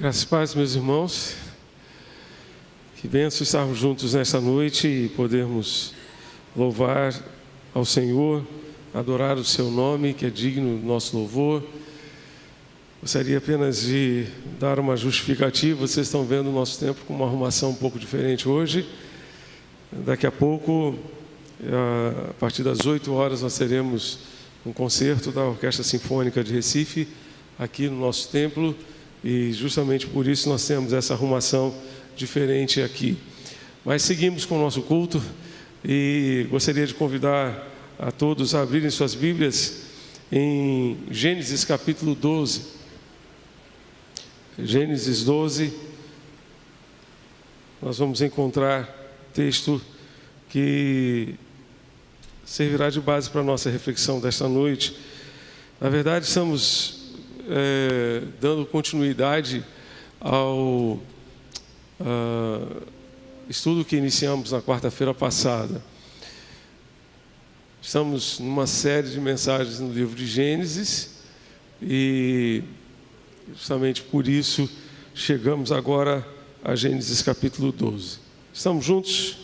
Graças e paz, meus irmãos. Que bênção estarmos juntos nesta noite e podermos louvar ao Senhor, adorar o seu nome, que é digno do nosso louvor. Gostaria apenas de dar uma justificativa. Vocês estão vendo o nosso tempo com uma arrumação um pouco diferente hoje. Daqui a pouco, a partir das 8 horas, nós teremos um concerto da Orquestra Sinfônica de Recife, aqui no nosso templo. E justamente por isso nós temos essa arrumação diferente aqui. Mas seguimos com o nosso culto e gostaria de convidar a todos a abrirem suas Bíblias em Gênesis capítulo 12. Gênesis 12, nós vamos encontrar texto que servirá de base para a nossa reflexão desta noite. Na verdade, estamos dando continuidade ao estudo que iniciamos na quarta-feira passada. Estamos numa série de mensagens no livro de Gênesis e justamente por isso chegamos agora a Gênesis capítulo 12. Estamos juntos?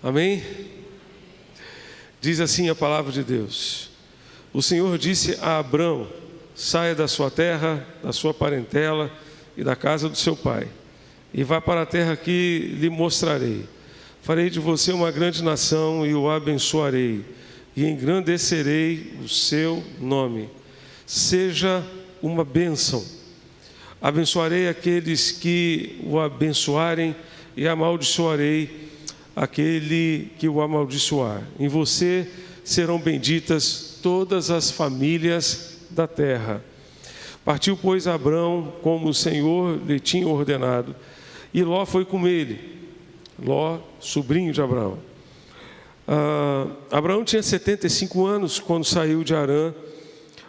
Amém? Diz assim a palavra de Deus: o Senhor disse a Abrão: saia da sua terra, da sua parentela e da casa do seu pai, e vá para a terra que lhe mostrarei. Farei de você uma grande nação e o abençoarei, e engrandecerei o seu nome. Seja uma bênção. Abençoarei aqueles que o abençoarem e amaldiçoarei aquele que o amaldiçoar. Em você serão benditas todas as famílias da terra. Partiu, pois, Abrão, como o Senhor lhe tinha ordenado, e Ló foi com ele. Ló, sobrinho de Abraão. Abraão tinha 75 anos quando saiu de Harã.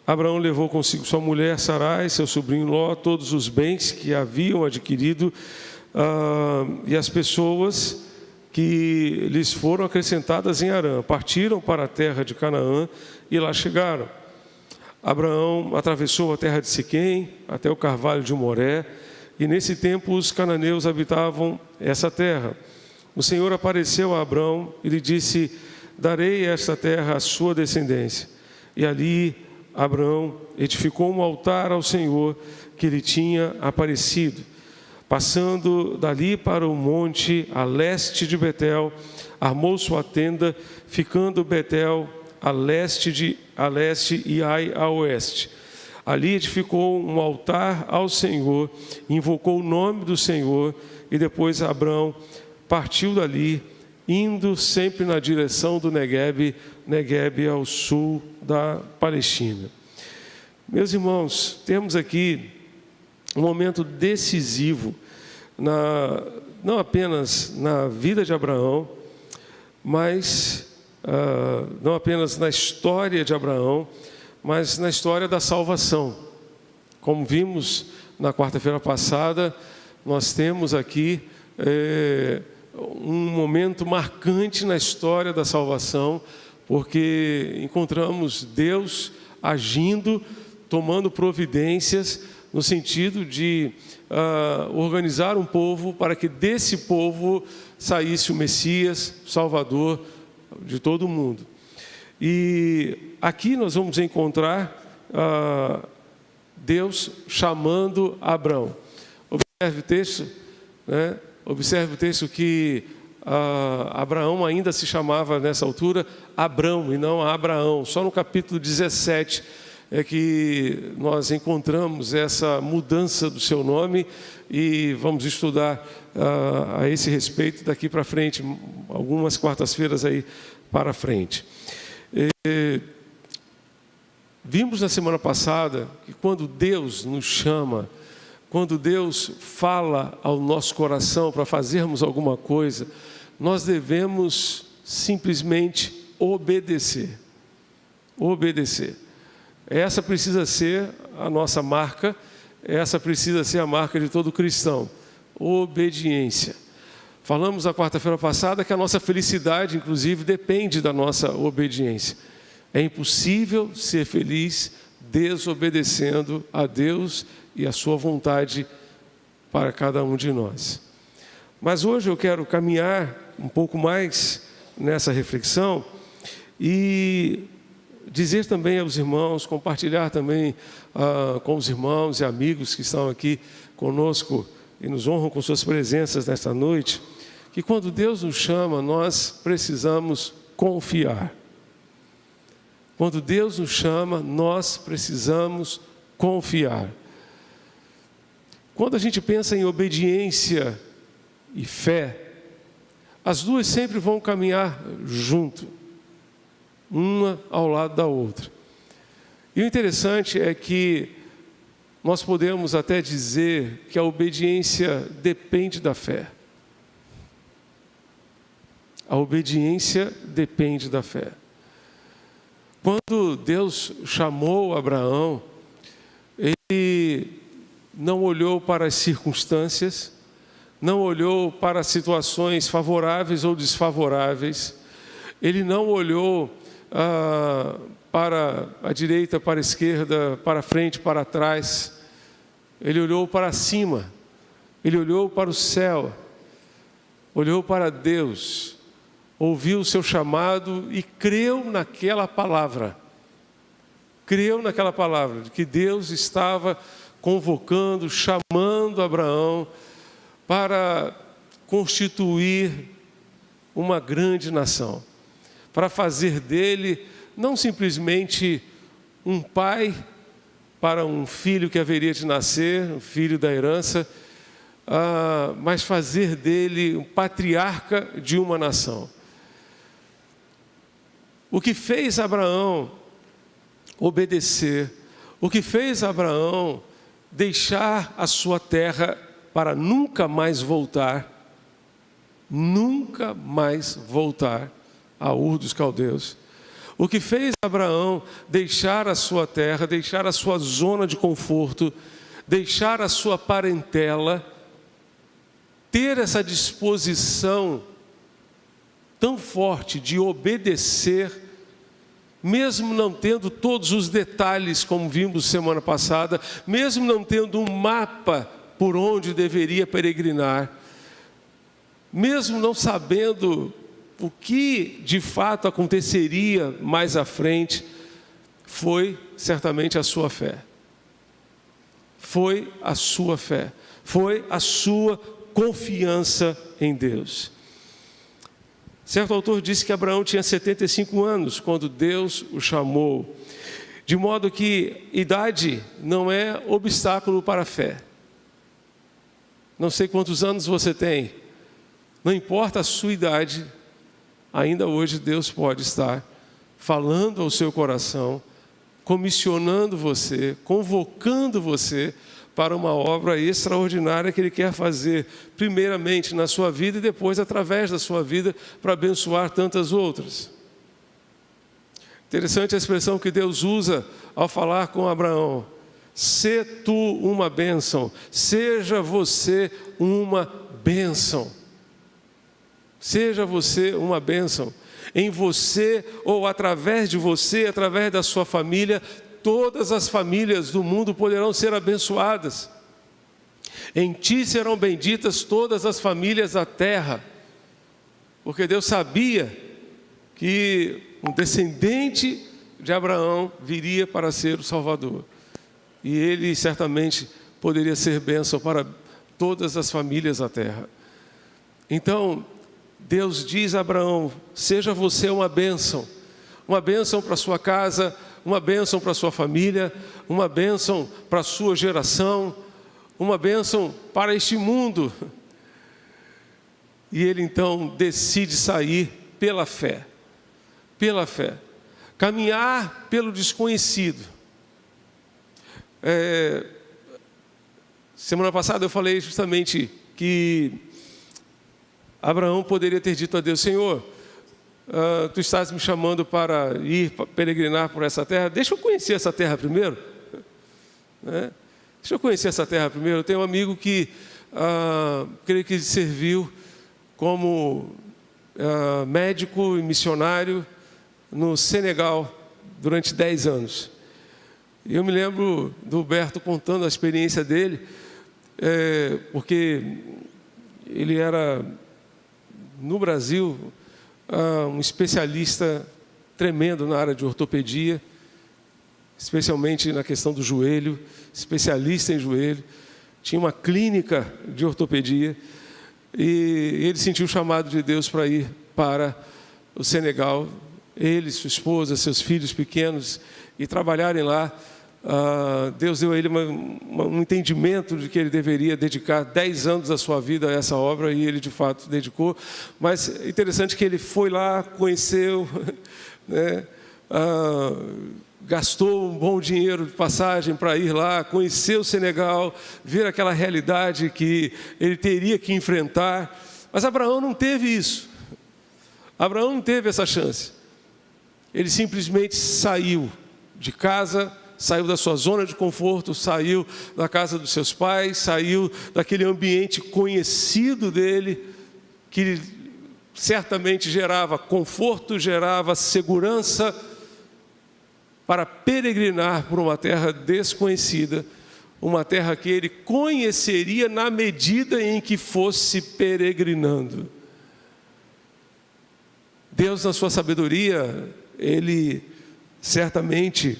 Abraão levou consigo sua mulher Sarai, seu sobrinho Ló, todos os bens que haviam adquirido e as pessoas que lhes foram acrescentadas em Harã. Partiram para a terra de Canaã e lá chegaram. Abraão atravessou a terra de Siquém até o carvalho de Moré, e nesse tempo os cananeus habitavam essa terra. O Senhor apareceu a Abrão e lhe disse: darei esta terra à sua descendência. E ali Abrão edificou um altar ao Senhor que lhe tinha aparecido. Passando dali para o monte a leste de Betel, armou sua tenda, ficando Betel a leste e Ai a oeste. Ali edificou um altar ao Senhor, invocou o nome do Senhor, e depois Abrão partiu dali, indo sempre na direção do Neguebe ao sul da Palestina. Meus irmãos, temos aqui um momento decisivo, não apenas na vida de Abraão, mas não apenas na história de Abraão, mas na história da salvação. Como vimos na quarta-feira passada, nós temos aqui um momento marcante na história da salvação, porque encontramos Deus agindo, tomando providências, no sentido de organizar um povo para que desse povo saísse o Messias, o Salvador de todo o mundo. E aqui nós vamos encontrar Deus chamando Abrão. Observe o texto, né? Observe o texto que Abraão ainda se chamava nessa altura Abrão e não Abraão. Só no capítulo 17 é que nós encontramos essa mudança do seu nome, e vamos estudar a esse respeito daqui para frente, algumas quartas-feiras aí para frente. Vimos na semana passada que quando Deus nos chama, quando Deus fala ao nosso coração para fazermos alguma coisa, nós devemos simplesmente obedecer. Obedecer. Essa precisa ser a nossa marca, essa precisa ser a marca de todo cristão. Obediência. Falamos na quarta-feira passada que a nossa felicidade, inclusive, depende da nossa obediência. É impossível ser feliz desobedecendo a Deus e a sua vontade para cada um de nós. Mas hoje eu quero caminhar um pouco mais nessa reflexão e dizer também aos irmãos, compartilhar também com os irmãos e amigos que estão aqui conosco e nos honram com suas presenças nesta noite, que quando Deus nos chama, nós precisamos confiar. Quando Deus nos chama, nós precisamos confiar. Quando a gente pensa em obediência e fé, as duas sempre vão caminhar junto, uma ao lado da outra. E o interessante é que nós podemos até dizer que a obediência depende da fé. A obediência depende da fé. Quando Deus chamou Abraão, Ele não olhou para as circunstâncias, não olhou para situações favoráveis ou desfavoráveis, Ele não olhou para a direita, para a esquerda, para frente, para trás. Ele olhou para cima, Ele olhou para o céu, olhou para Deus, ouviu o seu chamado e creu naquela palavra. Creu naquela palavra, de que Deus estava convocando, chamando Abraão para constituir uma grande nação, para fazer dele não simplesmente um pai para um filho que haveria de nascer, um filho da herança, mas fazer dele um patriarca de uma nação. O que fez Abraão obedecer, o que fez Abraão deixar a sua terra para nunca mais voltar a Ur dos Caldeus. O que fez Abraão deixar a sua terra, deixar a sua zona de conforto, deixar a sua parentela, ter essa disposição tão forte de obedecer, mesmo não tendo todos os detalhes, como vimos semana passada, mesmo não tendo um mapa por onde deveria peregrinar, mesmo não sabendo o que de fato aconteceria mais à frente, foi certamente a sua fé. Foi a sua fé, foi a sua confiança em Deus. Certo autor disse que Abraão tinha 75 anos quando Deus o chamou, de modo que idade não é obstáculo para a fé. Não sei quantos anos você tem, não importa a sua idade, ainda hoje Deus pode estar falando ao seu coração, comissionando você, convocando você para uma obra extraordinária que Ele quer fazer, primeiramente na sua vida e depois através da sua vida para abençoar tantas outras. Interessante a expressão que Deus usa ao falar com Abraão: "Sê tu uma bênção, seja você uma bênção." Seja você uma bênção. Em você ou através de você, através da sua família, todas as famílias do mundo poderão ser abençoadas. Em ti serão benditas todas as famílias da terra. Porque Deus sabia que um descendente de Abraão viria para ser o Salvador. E ele certamente poderia ser bênção para todas as famílias da terra. Então, Deus diz a Abraão: seja você uma bênção para a sua casa, uma bênção para a sua família, uma bênção para a sua geração, uma bênção para este mundo. E ele então decide sair pela fé, caminhar pelo desconhecido. Semana passada eu falei justamente que Abraão poderia ter dito a Deus: Senhor, tu estás me chamando para ir peregrinar por essa terra, deixa eu conhecer essa terra primeiro. Deixa eu conhecer essa terra primeiro. Eu tenho um amigo que creio que serviu como médico e missionário no Senegal durante 10 anos. E eu me lembro do Huberto contando a experiência dele, porque ele era, no Brasil, um especialista tremendo na área de ortopedia, especialmente na questão do joelho, especialista em joelho, tinha uma clínica de ortopedia, e ele sentiu o chamado de Deus para ir para o Senegal, ele, sua esposa, seus filhos pequenos, e trabalharem lá. Deus deu a ele um entendimento de que ele deveria dedicar 10 anos da sua vida a essa obra, e ele de fato dedicou. Mas é interessante que ele foi lá, conheceu, né, gastou um bom dinheiro de passagem para ir lá, conhecer o Senegal, ver aquela realidade que ele teria que enfrentar. Mas Abraão não teve isso. Abraão não teve essa chance. Ele simplesmente saiu de casa, saiu da sua zona de conforto, saiu da casa dos seus pais, saiu daquele ambiente conhecido dele, que certamente gerava conforto, gerava segurança, para peregrinar por uma terra desconhecida, uma terra que ele conheceria na medida em que fosse peregrinando. Deus, na sua sabedoria, Ele certamente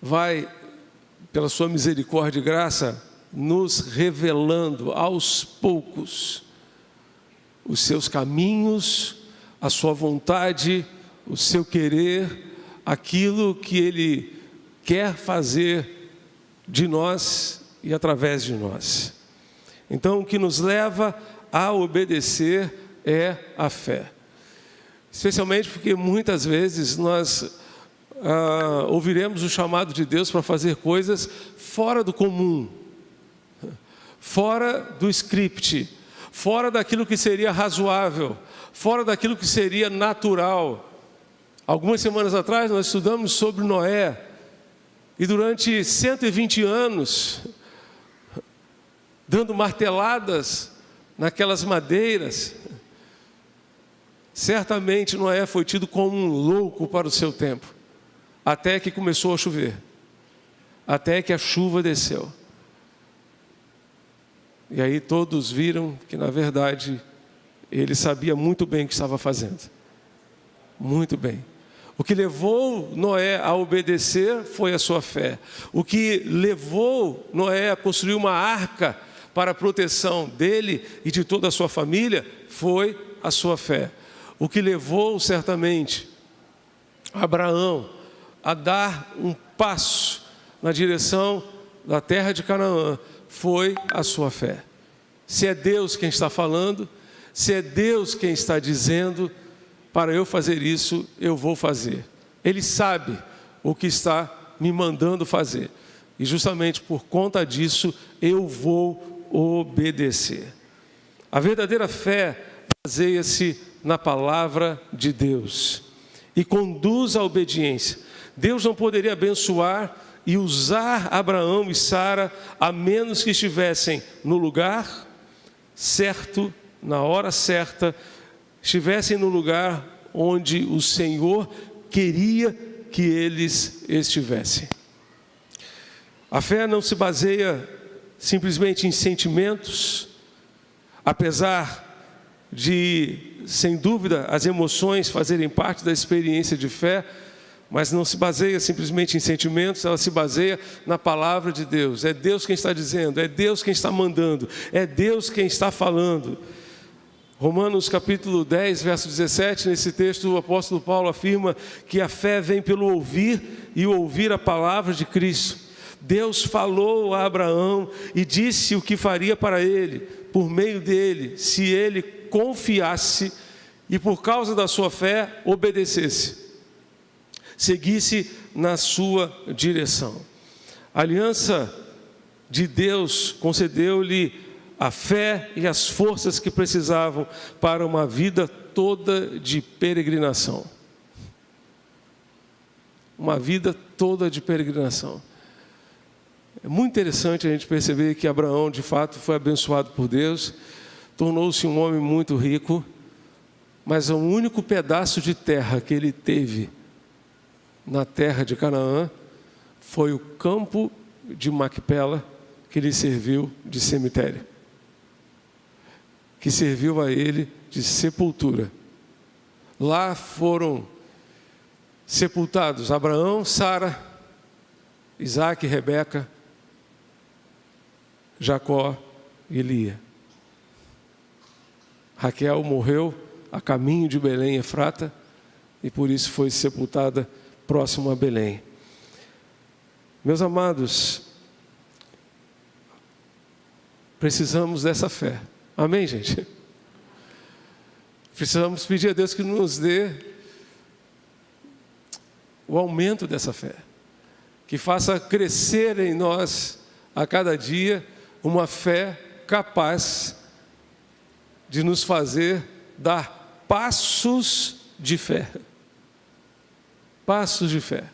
vai, pela sua misericórdia e graça, nos revelando aos poucos os seus caminhos, a sua vontade, o seu querer, aquilo que Ele quer fazer de nós e através de nós. Então, o que nos leva a obedecer é a fé. Especialmente porque muitas vezes nós ouviremos o chamado de Deus para fazer coisas fora do comum, fora do script, fora daquilo que seria razoável, fora daquilo que seria natural. Algumas semanas atrás nós estudamos sobre Noé, e durante 120 anos, dando marteladas naquelas madeiras, certamente Noé foi tido como um louco para o seu tempo, até que começou a chover, até que a chuva desceu. E aí todos viram que, na verdade, ele sabia muito bem o que estava fazendo. Muito bem. O que levou Noé a obedecer foi a sua fé. O que levou Noé a construir uma arca para a proteção dele e de toda a sua família foi a sua fé. O que levou, certamente, Abraão a dar um passo na direção da terra de Canaã foi a sua fé. Se é Deus quem está falando, se é Deus quem está dizendo, para eu fazer isso, eu vou fazer. Ele sabe o que está me mandando fazer. E justamente por conta disso, eu vou obedecer. A verdadeira fé baseia-se na palavra de Deus e conduz à obediência. Deus não poderia abençoar e usar Abraão e Sara a menos que estivessem no lugar certo, na hora certa, estivessem no lugar onde o Senhor queria que eles estivessem. A fé não se baseia simplesmente em sentimentos, apesar de, sem dúvida, as emoções fazerem parte da experiência de fé, mas não se baseia simplesmente em sentimentos, ela se baseia na palavra de Deus. É Deus quem está dizendo, é Deus quem está mandando, é Deus quem está falando. Romanos capítulo 10, verso 17, nesse texto o apóstolo Paulo afirma que a fé vem pelo ouvir e ouvir a palavra de Cristo. Deus falou a Abraão e disse o que faria para ele, por meio dele, se ele confiasse e por causa da sua fé obedecesse, seguisse na sua direção. A aliança de Deus concedeu-lhe a fé e as forças que precisavam para uma vida toda de peregrinação. Uma vida toda de peregrinação. É muito interessante a gente perceber que Abraão, de fato, foi abençoado por Deus, tornou-se um homem muito rico, mas o único pedaço de terra que ele teve na terra de Canaã foi o campo de Macpela, que lhe serviu de cemitério, que serviu a ele de sepultura. Lá foram sepultados Abraão, Sara, Isaac, Rebeca, Jacó e Lia. Raquel morreu a caminho de Belém, Efrata, e por isso foi sepultada próximo a Belém. Meus amados, precisamos dessa fé. Amém, gente? Precisamos pedir a Deus que nos dê o aumento dessa fé, que faça crescer em nós a cada dia uma fé capaz de nos fazer dar passos de fé. Passos de fé.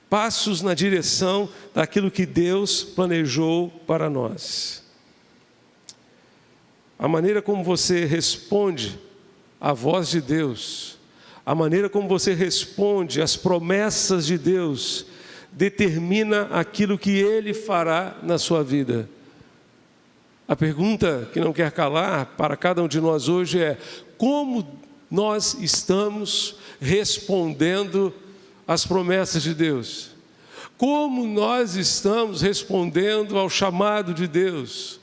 Passos na direção daquilo que Deus planejou para nós. A maneira como você responde à voz de Deus, a maneira como você responde às promessas de Deus, determina aquilo que Ele fará na sua vida. A pergunta que não quer calar para cada um de nós hoje é: como nós estamos respondendo às promessas de Deus? Como nós estamos respondendo ao chamado de Deus?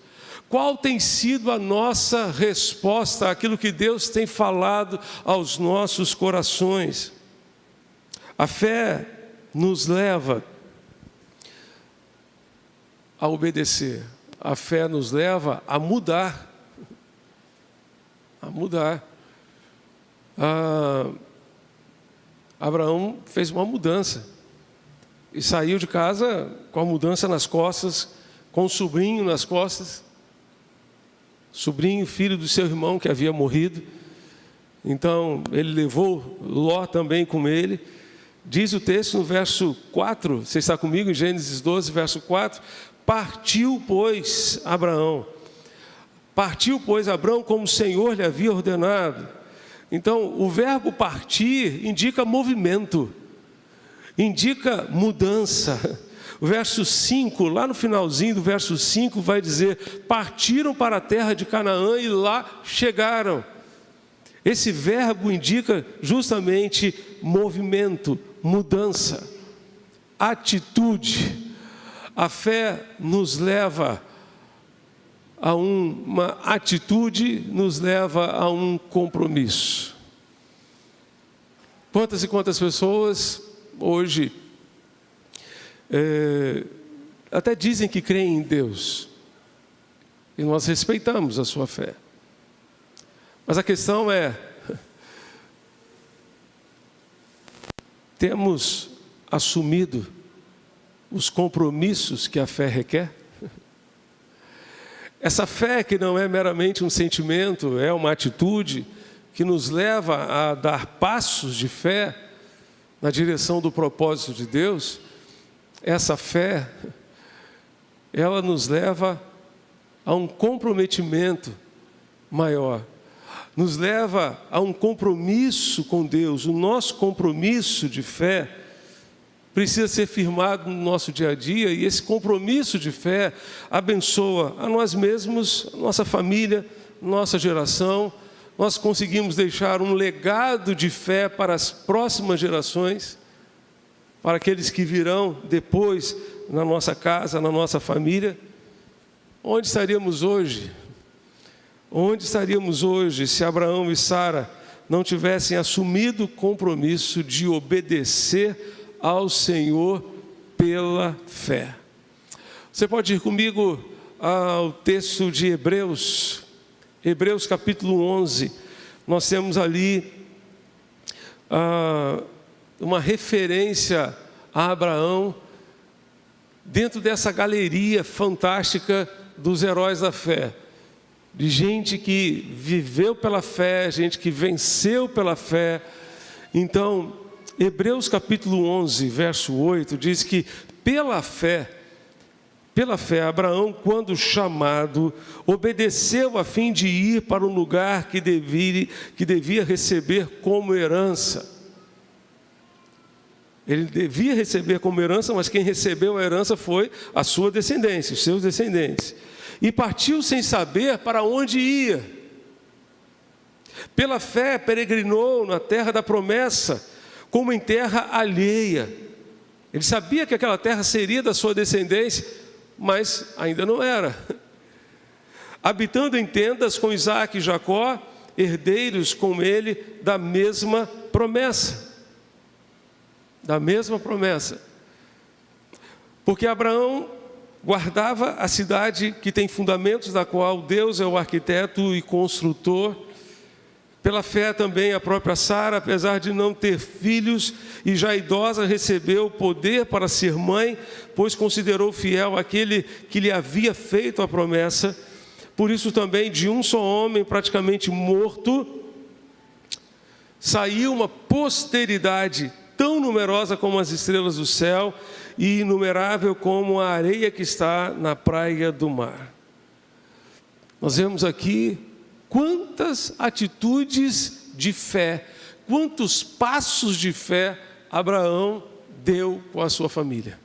Qual tem sido a nossa resposta àquilo que Deus tem falado aos nossos corações? A fé nos leva a obedecer. A fé nos leva a mudar. A mudar. Abraão fez uma mudança e saiu de casa com a mudança nas costas, com o sobrinho nas costas. Sobrinho, filho do seu irmão que havia morrido. Então ele levou Ló também com ele. Diz o texto no verso 4, você está comigo em Gênesis 12, verso 4: Partiu, pois, Abraão, como o Senhor lhe havia ordenado. Então, o verbo partir indica movimento, indica mudança. O verso 5, lá no finalzinho do verso 5, vai dizer: partiram para a terra de Canaã e lá chegaram. Esse verbo indica justamente movimento, mudança, atitude. A fé nos leva a uma atitude, nos leva a um compromisso. Quantas e quantas pessoas hoje até dizem que creem em Deus, e nós respeitamos a sua fé, mas a questão é: temos assumido os compromissos que a fé requer? Essa fé que não é meramente um sentimento, é uma atitude que nos leva a dar passos de fé na direção do propósito de Deus. Essa fé, ela nos leva a um comprometimento maior, nos leva a um compromisso com Deus. O nosso compromisso de fé precisa ser firmado no nosso dia a dia, e esse compromisso de fé abençoa a nós mesmos, a nossa família, nossa geração. Nós conseguimos deixar um legado de fé para as próximas gerações, para aqueles que virão depois na nossa casa, na nossa família. Onde estaríamos hoje? Onde estaríamos hoje se Abraão e Sara não tivessem assumido o compromisso de obedecer ao Senhor pela fé? Você pode ir comigo ao texto de Hebreus, Hebreus capítulo 11. Nós temos ali uma referência a Abraão dentro dessa galeria fantástica dos heróis da fé, de gente que viveu pela fé, gente que venceu pela fé. Então, Hebreus capítulo 11, verso 8, diz que pela fé, Abraão, quando chamado, obedeceu a fim de ir para o lugar que devia receber como herança. Ele devia receber como herança, mas quem recebeu a herança foi a sua descendência, os seus descendentes. E partiu sem saber para onde ia. Pela fé peregrinou na terra da promessa, como em terra alheia. Ele sabia que aquela terra seria da sua descendência, mas ainda não era. Habitando em tendas com Isaque e Jacó, herdeiros com ele da mesma promessa. Da mesma promessa. Porque Abraão guardava a cidade que tem fundamentos, da qual Deus é o arquiteto e construtor. Pela fé também a própria Sara, apesar de não ter filhos e já idosa, recebeu o poder para ser mãe, pois considerou fiel aquele que lhe havia feito a promessa. Por isso também de um só homem praticamente morto, saiu uma posteridade tão numerosa como as estrelas do céu e inumerável como a areia que está na praia do mar. Nós vemos aqui quantas atitudes de fé, quantos passos de fé Abraão deu com a sua família.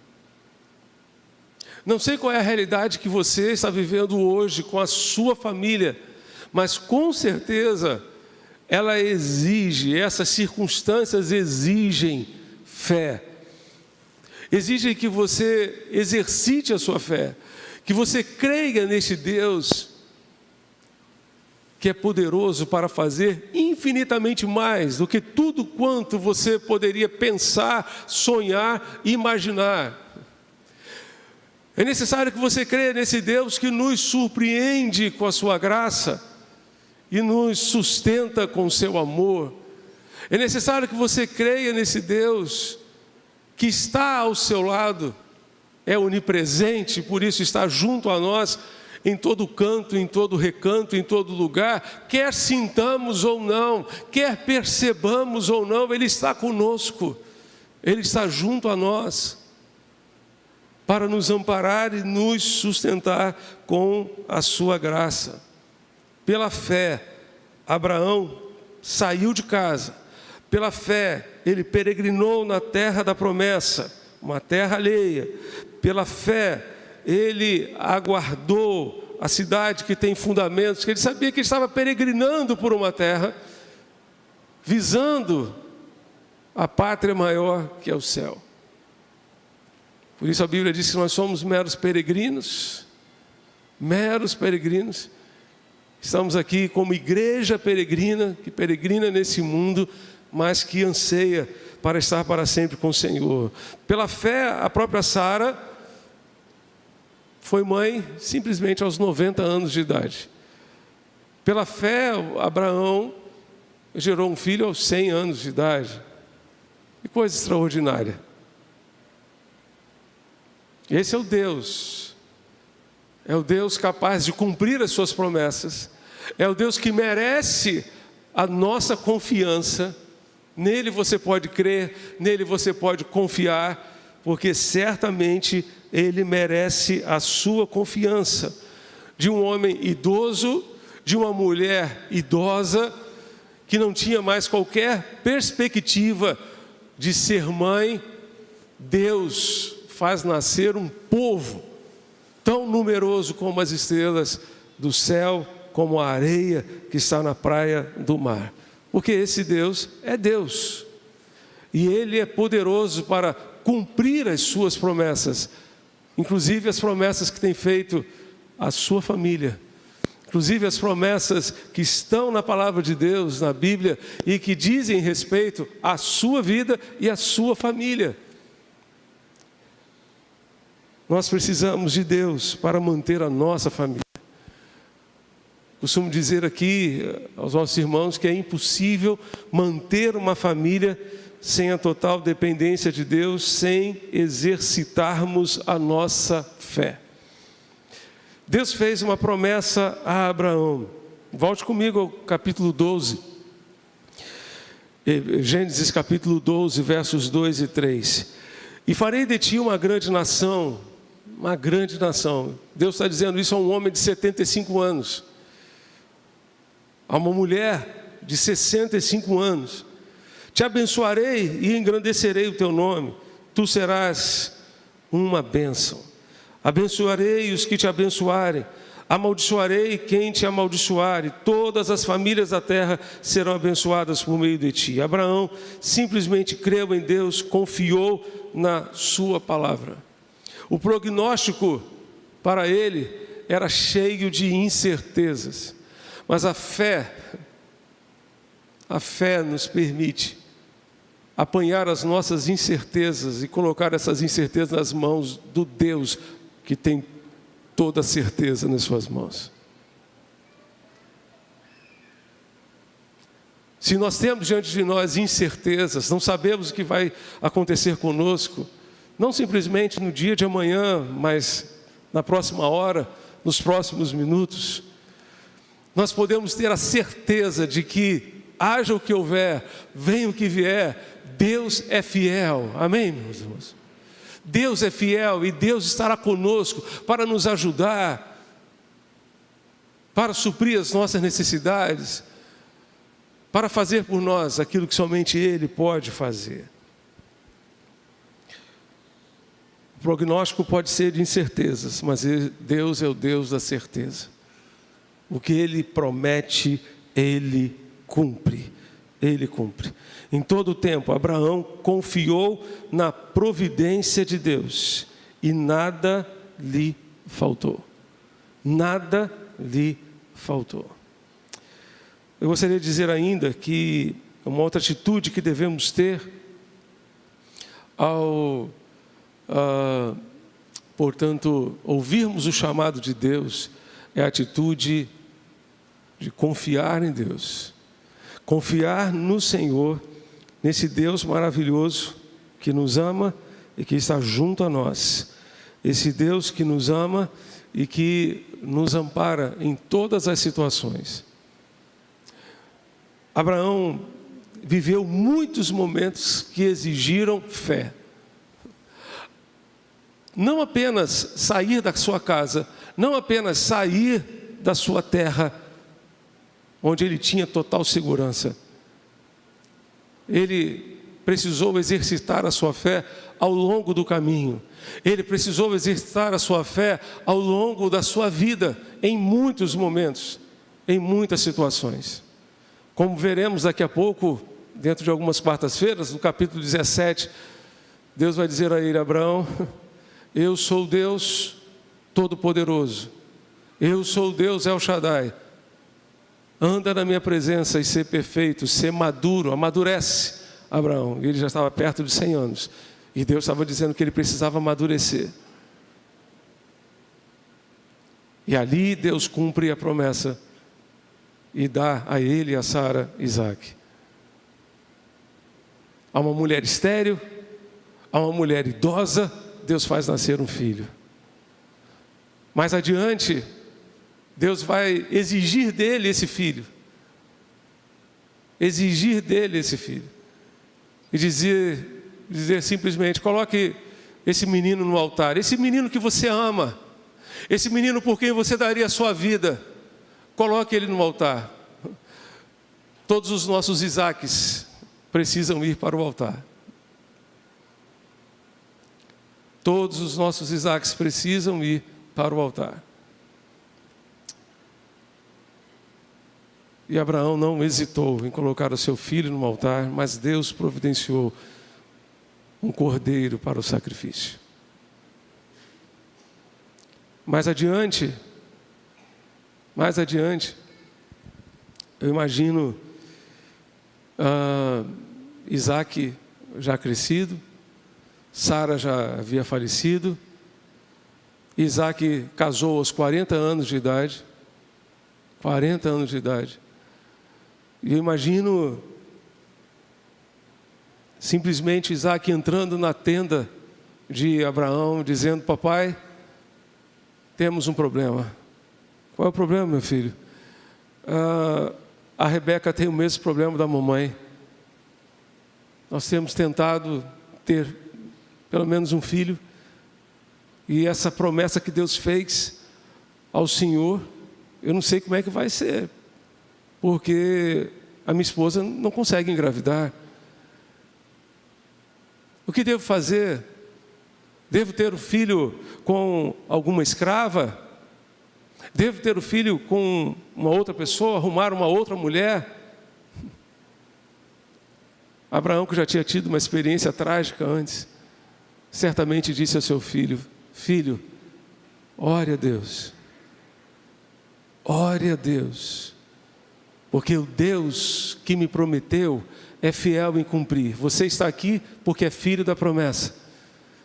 Não sei qual é a realidade que você está vivendo hoje com a sua família, mas com certeza ela exige, essas circunstâncias exigem fé. Exigem que você exercite a sua fé, que você creia neste Deus que é poderoso para fazer infinitamente mais do que tudo quanto você poderia pensar, sonhar, imaginar. É necessário que você creia nesse Deus que nos surpreende com a sua graça e nos sustenta com o seu amor. É necessário que você creia nesse Deus que está ao seu lado, é onipresente, por isso está junto a nós em todo canto, em todo recanto, em todo lugar, quer sintamos ou não, quer percebamos ou não, Ele está conosco, Ele está junto a nós, para nos amparar e nos sustentar com a sua graça. Pela fé, Abraão saiu de casa. Pela fé, ele peregrinou na terra da promessa, uma terra alheia. Pela fé, ele aguardou a cidade que tem fundamentos, que ele sabia que ele estava peregrinando por uma terra, visando a pátria maior que é o céu. Por isso a Bíblia diz que nós somos meros peregrinos. Estamos aqui como igreja peregrina, que peregrina nesse mundo, mas que anseia para estar para sempre com o Senhor. Pela fé, a própria Sara foi mãe simplesmente aos 90 anos de idade. Pela fé, Abraão gerou um filho aos 100 anos de idade. Que coisa extraordinária. Esse é o Deus capaz de cumprir as suas promessas, é o Deus que merece a nossa confiança. Nele você pode crer, nele você pode confiar, porque certamente Ele merece a sua confiança. De um homem idoso, de uma mulher idosa, que não tinha mais qualquer perspectiva de ser mãe, Deus faz nascer um povo tão numeroso como as estrelas do céu, como a areia que está na praia do mar. Porque esse Deus é Deus. E Ele é poderoso para cumprir as suas promessas. Inclusive as promessas que tem feito à sua família. Inclusive as promessas que estão na palavra de Deus, na Bíblia, e que dizem respeito à sua vida e à sua família. Nós precisamos de Deus para manter a nossa família. Costumo dizer aqui aos nossos irmãos que é impossível manter uma família sem a total dependência de Deus, sem exercitarmos a nossa fé. Deus fez uma promessa a Abraão. Volte comigo ao capítulo 12. Gênesis capítulo 12, versos 2 e 3. E farei de ti uma grande nação. Uma grande nação. Deus está dizendo isso a um homem de 75 anos. A uma mulher de 65 anos. Te abençoarei e engrandecerei o teu nome. Tu serás uma bênção. Abençoarei os que te abençoarem. Amaldiçoarei quem te amaldiçoar, e todas as famílias da terra serão abençoadas por meio de ti. Abraão simplesmente creu em Deus, confiou na sua palavra. O prognóstico para ele era cheio de incertezas, mas a fé nos permite apanhar as nossas incertezas e colocar essas incertezas nas mãos do Deus que tem toda a certeza nas suas mãos. Se nós temos diante de nós incertezas, não sabemos o que vai acontecer conosco, não simplesmente no dia de amanhã, mas na próxima hora, nos próximos minutos, nós podemos ter a certeza de que, haja o que houver, venha o que vier, Deus é fiel. Amém, meus irmãos? Deus é fiel e Deus estará conosco para nos ajudar, para suprir as nossas necessidades, para fazer por nós aquilo que somente Ele pode fazer. O prognóstico pode ser de incertezas, mas Deus é o Deus da certeza. O que Ele promete, Ele cumpre. Ele cumpre. Em todo o tempo, Abraão confiou na providência de Deus e nada lhe faltou. Nada lhe faltou. Eu gostaria de dizer ainda que uma outra atitude que devemos ter ao, portanto, ouvirmos o chamado de Deus é a atitude de confiar em Deus. Confiar no Senhor, nesse Deus maravilhoso que nos ama e que está junto a nós. Esse Deus que nos ama e que nos ampara em todas as situações. Abraão viveu muitos momentos que exigiram fé. Não apenas sair da sua casa, não apenas sair da sua terra, onde ele tinha total segurança. Ele precisou exercitar a sua fé ao longo do caminho. Ele precisou exercitar a sua fé ao longo da sua vida, em muitos momentos, em muitas situações. Como veremos daqui a pouco, dentro de algumas quartas-feiras, no capítulo 17, Deus vai dizer a ele: Abraão, eu sou Deus Todo-Poderoso. Eu sou Deus El Shaddai. Anda na minha presença e ser perfeito, ser maduro, amadurece, Abraão. Ele já estava perto de 100 anos. E Deus estava dizendo que ele precisava amadurecer. E ali Deus cumpre a promessa e dá a ele e a Sara Isaac. A uma mulher estéril, a uma mulher idosa, Deus faz nascer um filho. Mais adiante, Deus vai exigir dele esse filho. Exigir dele esse filho. E dizer simplesmente: coloque esse menino no altar. Esse menino que você ama. Esse menino por quem você daria a sua vida. Coloque ele no altar. Todos os nossos Isaques precisam ir para o altar. Todos os nossos Isaques precisam ir para o altar. E Abraão não hesitou em colocar o seu filho no altar, mas Deus providenciou um cordeiro para o sacrifício. Mais adiante, eu imagino Isaac já crescido, Sara já havia falecido, Isaac casou aos 40 anos de idade, 40 anos de idade. E eu imagino simplesmente Isaac entrando na tenda de Abraão, dizendo: papai, temos um problema. Qual é o problema, meu filho? A Rebeca tem o mesmo problema da mamãe. Nós temos tentado ter pelo menos um filho, e essa promessa que Deus fez ao Senhor, eu não sei como é que vai ser, porque a minha esposa não consegue engravidar. O que devo fazer? Devo ter o filho com alguma escrava? Devo ter o filho com uma outra pessoa, arrumar uma outra mulher? Abraão, que já tinha tido uma experiência trágica antes, certamente disse ao seu filho: filho, ore a Deus, porque o Deus que me prometeu é fiel em cumprir. Você está aqui porque é filho da promessa.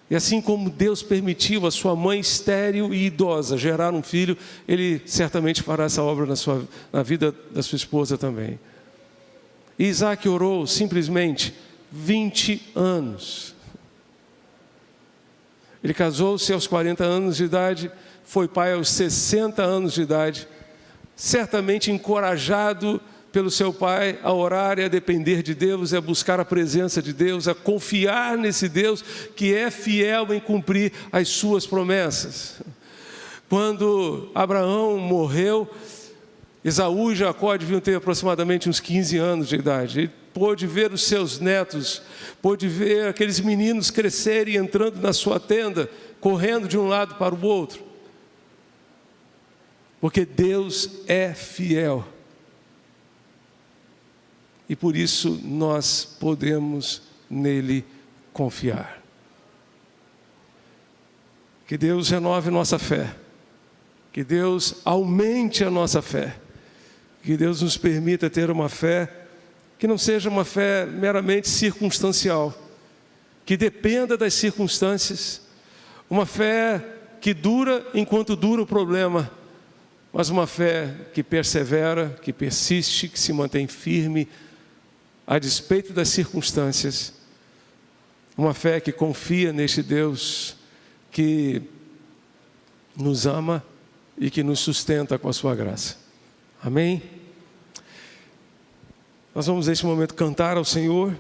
E assim como Deus permitiu a sua mãe estéril e idosa gerar um filho, Ele certamente fará essa obra na vida da sua esposa também. E Isaac orou simplesmente 20 anos. Ele casou-se aos 40 anos de idade, foi pai aos 60 anos de idade, certamente encorajado pelo seu pai a orar e a depender de Deus, e a buscar a presença de Deus, a confiar nesse Deus que é fiel em cumprir as suas promessas. Quando Abraão morreu, Esaú e Jacó deviam ter aproximadamente uns 15 anos de idade. Ele pôde ver os seus netos, pôde ver aqueles meninos crescerem, entrando na sua tenda, correndo de um lado para o outro. Porque Deus é fiel. E por isso nós podemos nele confiar. Que Deus renove nossa fé. Que Deus aumente a nossa fé. Que Deus nos permita ter uma fé que não seja uma fé meramente circunstancial, que dependa das circunstâncias, uma fé que dura enquanto dura o problema, mas uma fé que persevera, que persiste, que se mantém firme a despeito das circunstâncias, uma fé que confia neste Deus que nos ama e que nos sustenta com a sua graça. Amém? Nós vamos neste momento cantar ao Senhor.